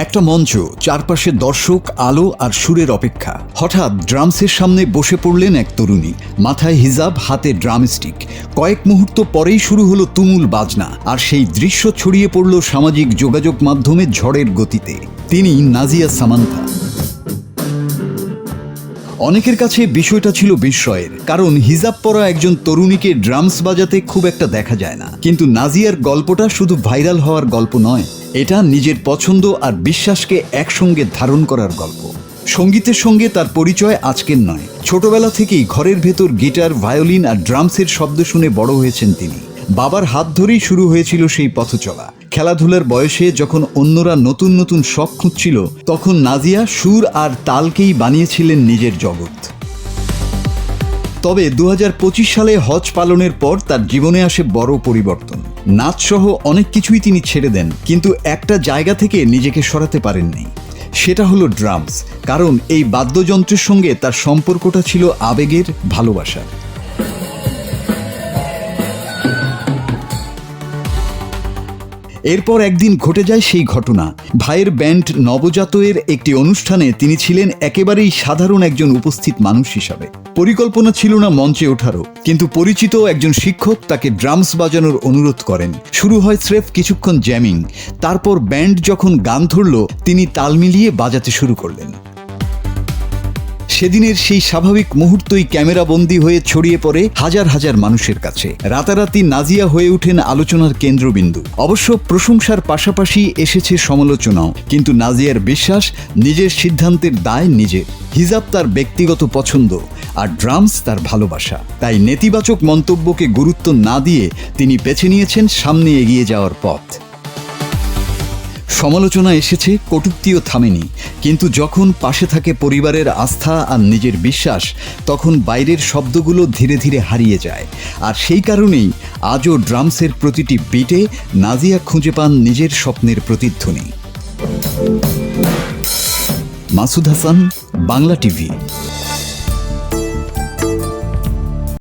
একটা মঞ্চ, চারপাশে দর্শক, আলো আর সুরের অপেক্ষা। হঠাৎ ড্রামসের সামনে বসে পড়লেন এক তরুণী, মাথায় হিজাব, হাতে ড্রামস্টিক। কয়েক মুহূর্ত পরেই শুরু হলো তুমুল বাজনা, আর সেই দৃশ্য ছড়িয়ে পড়ল সামাজিক যোগাযোগ মাধ্যমে ঝড়ের গতিতে। তিনি নাজিয়া সামান্থা। অনেকের কাছে বিষয়টা ছিল বিস্ময়ের, কারণ হিজাব পরা একজন তরুণীকে ড্রামস বাজাতে খুব একটা দেখা যায় না। কিন্তু নাজিয়ার গল্পটা শুধু ভাইরাল হওয়ার গল্প নয়, এটা নিজের পছন্দ আর বিশ্বাসকে একসঙ্গে ধারণ করার গল্প। সঙ্গীতের সঙ্গে তার পরিচয় আজকের নয়, ছোটবেলা থেকেই ঘরের ভেতর গিটার, ভায়োলিন আর ড্রামসের শব্দ শুনে বড় হয়েছেন তিনি। বাবার হাত ধরেই শুরু হয়েছিল সেই পথচলা। খেলাধুলার বয়সে যখন অন্যরা নতুন নতুন শখ খুঁজছিল, তখন নাজিয়া সুর আর তালকেই বানিয়েছিলেন নিজের জগৎ। তবে 2025 সালে হজ পালনের পর তার জীবনে আসে বড় পরিবর্তন। নাচসহ অনেক কিছুই তিনি ছেড়ে দেন, কিন্তু একটা জায়গা থেকে নিজেকে সরাতে পারেননি। সেটা হলো ড্রামস, কারণ এই বাদ্যযন্ত্রের সঙ্গে তার সম্পর্কটা ছিল আবেগের, ভালোবাসার। এরপর একদিন ঘটে যায় সেই ঘটনা। ভাইয়ের ব্যান্ড নবজাতকের একটি অনুষ্ঠানে তিনি ছিলেন একেবারেই সাধারণ একজন উপস্থিত মানুষ হিসাবে। পরিকল্পনা ছিল না মঞ্চে ওঠারও, কিন্তু পরিচিত একজন শিক্ষক তাকে ড্রামস বাজানোর অনুরোধ করেন। শুরু হয় স্রেফ কিছুক্ষণ জ্যামিং। তারপর ব্যান্ড যখন গান ধরল, তিনি তাল মিলিয়ে বাজাতে শুরু করলেন। সেদিনের সেই স্বাভাবিক মুহূর্তই ক্যামেরাবন্দি হয়ে ছড়িয়ে পড়ে হাজার হাজার মানুষের কাছে। রাতারাতি নাজিয়া হয়ে ওঠেন আলোচনার কেন্দ্রবিন্দু। অবশ্য প্রশংসার পাশাপাশি এসেছে সমালোচনাও, কিন্তু নাজিয়ার বিশ্বাস, নিজের সিদ্ধান্তের দায় নিজের। হিজাব তার ব্যক্তিগত পছন্দ, আর ড্রামস তার ভালোবাসা। তাই নেতিবাচক মন্তব্যকে গুরুত্ব না দিয়ে তিনি বেছে নিয়েছেন সামনে এগিয়ে যাওয়ার পথ। সমালোচনা এসেছে, কটূক্তিও থামেনি, কিন্তু যখন পাশে থাকে পরিবারের আস্থা আর নিজের বিশ্বাস, তখন বাইরের শব্দগুলো ধীরে ধীরে হারিয়ে যায়। আর সেই কারণেই আজও ড্রামসের প্রতিটি বিটে নাজিয়া খুঁজে পান নিজের স্বপ্নের প্রতিধ্বনি। মাসুদ হাসান, বাংলা টিভি।